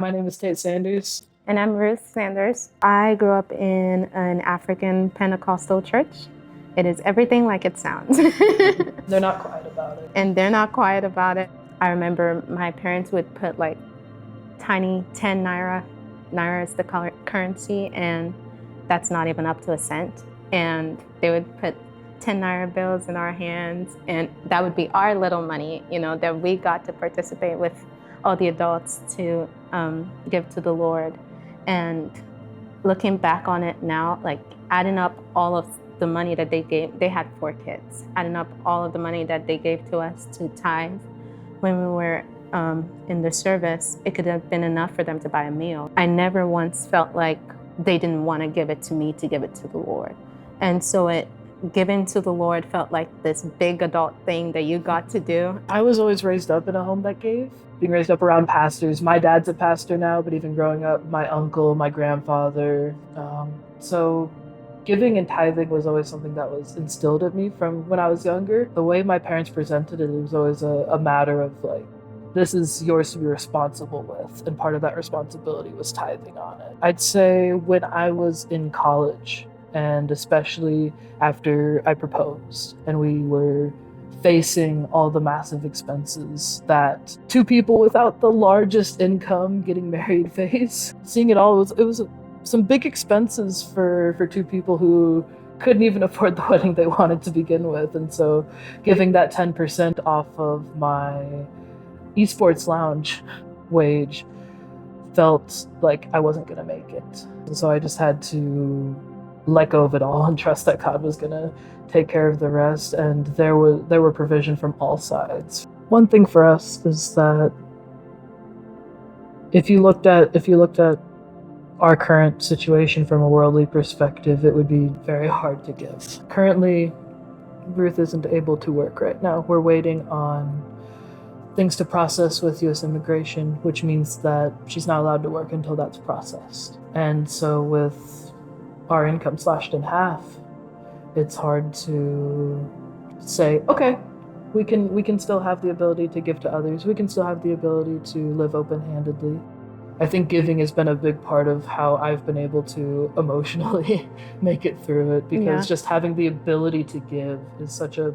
My name is Tate Sanders. And I'm Ruth Sanders. I grew up in an African Pentecostal church. It is everything like it sounds. They're not quiet about it. And they're not quiet about it. I remember my parents would put like tiny 10 naira. Naira is the currency, and that's not even up to a cent. And they would put 10 naira bills in our hands, and that would be our little money, that we got to participate with all the adults to give to the Lord. And looking back on it now, like adding up all of the money that they gave, they had 4 kids, adding up all of the money that they gave to us to tithe when we were in the service, it could have been enough for them to buy a meal. I never once felt like they didn't want to give it to me to give it to the Lord. And so giving to the Lord felt like this big adult thing that you got to do. I was always raised up in a home that gave. Being raised up around pastors. My dad's a pastor now, but even growing up, my uncle, my grandfather. So giving and tithing was always something that was instilled in me from when I was younger. The way my parents presented it was always a matter of like, this is yours to be responsible with, and part of that responsibility was tithing on it. I'd say when I was in college, and especially after I proposed, and we were facing all the massive expenses that 2 people without the largest income getting married face, seeing it all, it was some big expenses for 2 people who couldn't even afford the wedding they wanted to begin with. And so giving that 10% off of my esports lounge wage felt like I wasn't gonna make it. And so I just had to let go of it all and trust that God was gonna take care of the rest. And there were provision from all sides. One thing for us is that if you looked at our current situation from a worldly perspective, it would be very hard to give. Currently, Ruth isn't able to work right now. We're waiting on things to process with U.S. immigration, which means that she's not allowed to work until that's processed. And so with our income slashed in half, it's hard to say, okay, we can still have the ability to give to others. We can still have the ability to live open-handedly. I think giving has been a big part of how I've been able to emotionally make it through it, because just having the ability to give is such an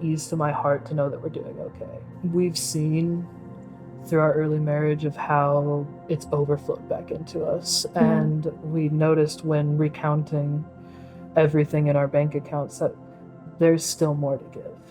ease to my heart to know that we're doing okay. We've seen through our early marriage of how it's overflowed back into us. Mm-hmm. And we noticed when recounting everything in our bank accounts that there's still more to give.